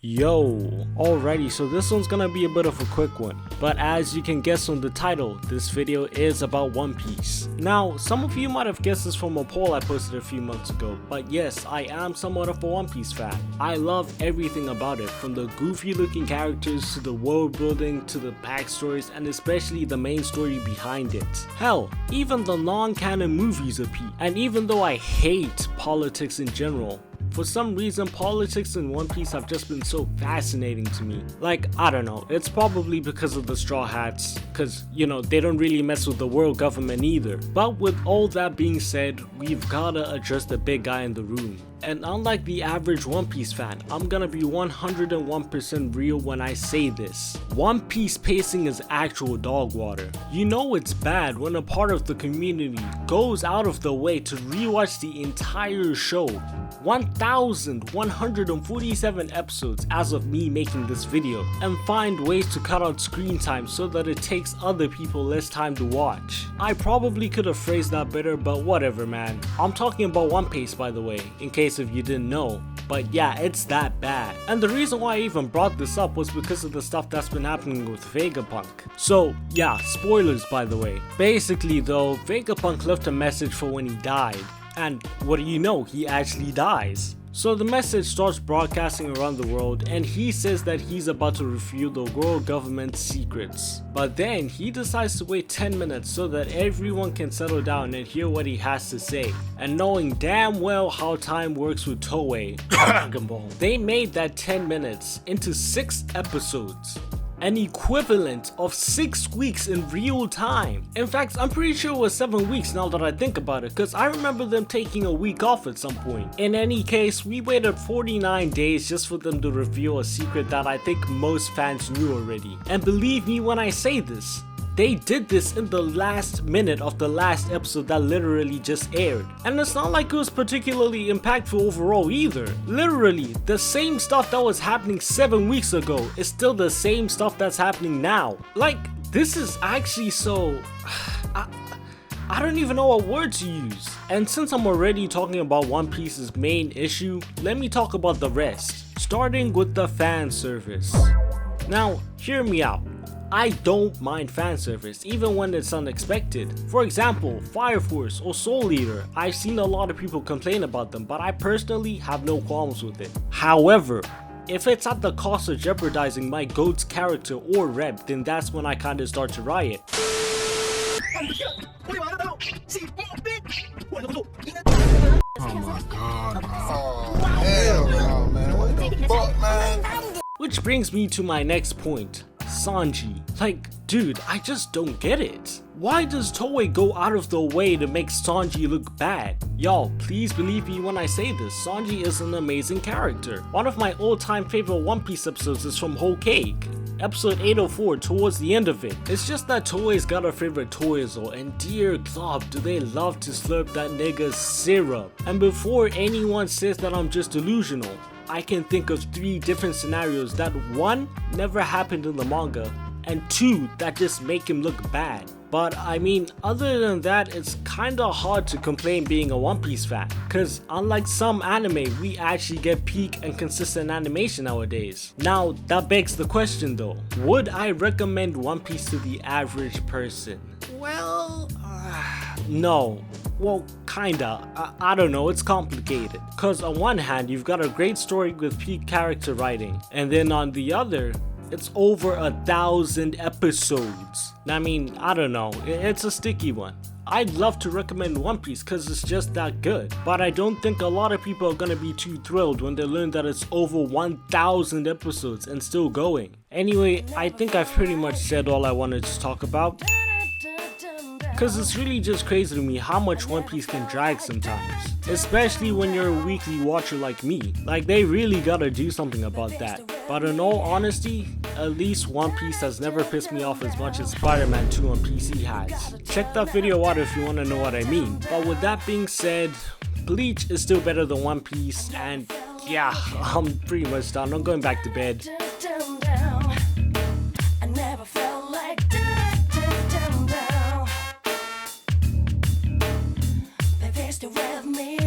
Alrighty, so this one's gonna be a bit of a quick one, but as you can guess from the title, this video is about One Piece. Now, some of you might have guessed this from a poll I posted a few months ago, but yes, I am somewhat of a One Piece fan. I love everything about it, from the goofy looking characters to the world building to the backstories and especially the main story behind it. Hell, even the non-canon movies appeal. And even though I hate politics in general, for some reason, politics in One Piece have just been so fascinating to me. Like, I don't know, it's probably because of the Straw Hats, cause, you know, they don't really mess with the world government either. But with all that being said, we've gotta address the big guy in the room. And unlike the average One Piece fan, I'm gonna be 101% real when I say this. One Piece pacing is actual dog water. You know it's bad when a part of the community goes out of the way to rewatch the entire show. 1,147 episodes as of me making this video, and find ways to cut out screen time so that it takes other people less time to watch. I probably could have phrased that better, but whatever, man. I'm talking about One Piece, by the way, in case if you didn't know. But yeah, it's that bad. And the reason why I even brought this up was because of the stuff that's been happening with Vegapunk. So yeah, spoilers by the way. Basically though, Vegapunk left a message for when he died. And what do you know, he actually dies. So the message starts broadcasting around the world and he says that he's about to reveal the world government's secrets. But then he decides to wait 10 minutes so that everyone can settle down and hear what he has to say. And knowing damn well how time works with Toei, they made that 10 minutes into 6 episodes. An equivalent of 6 weeks in real time. In fact, I'm pretty sure it was 7 weeks now that I think about it, because I remember them taking a week off at some point. In any case, we waited 49 days just for them to reveal a secret that I think most fans knew already. And believe me when I say this, they did this in the last minute of the last episode that literally just aired. And it's not like it was particularly impactful overall either. Literally, the same stuff that was happening 7 weeks ago is still the same stuff that's happening now. Like, this is actually so... I don't even know what word to use. And since I'm already talking about One Piece's main issue, let me talk about the rest. Starting with the fan service. Now, hear me out. I don't mind fan service, even when it's unexpected. For example, Fire Force or Soul Eater, I've seen a lot of people complain about them, but I personally have no qualms with it. However, if it's at the cost of jeopardizing my GOAT's character or rep, then that's when I kinda start to riot. Oh my god, hell no, man. What the fuck, man? Which brings me to my next point. Sanji. Like, dude, I just don't get it. Why does Toei go out of the way to make Sanji look bad? Y'all, please believe me when I say this, Sanji is an amazing character. One of my all-time favorite One Piece episodes is from Whole Cake. Episode 804, towards the end of it. It's just that Toei's got a favorite Toizo, and dear God, do they love to slurp that nigga's syrup. And before anyone says that I'm just delusional, I can think of 3 different scenarios that 1, never happened in the manga, and 2, that just make him look bad. But I mean, other than that, it's kinda hard to complain being a One Piece fan, cause unlike some anime, we actually get peak and consistent animation nowadays. Now, that begs the question though, would I recommend One Piece to the average person? Well, no. Well, kinda. I don't know, it's complicated. Cause on one hand, you've got a great story with peak character writing, and then on the other, it's over 1,000 episodes. I mean, I don't know, it's a sticky one. I'd love to recommend One Piece cause it's just that good, but I don't think a lot of people are gonna be too thrilled when they learn that it's over 1,000 episodes and still going. Anyway, I think I've pretty much said all I wanted to talk about. Cause it's really just crazy to me how much One Piece can drag sometimes. Especially when you're a weekly watcher like me. Like, they really gotta do something about that. But in all honesty, at least One Piece has never pissed me off as much as Spider-Man 2 on PC has. Check that video out if you wanna know what I mean. But with that being said, Bleach is still better than One Piece, and yeah, I'm pretty much done. I'm going back to bed. With me.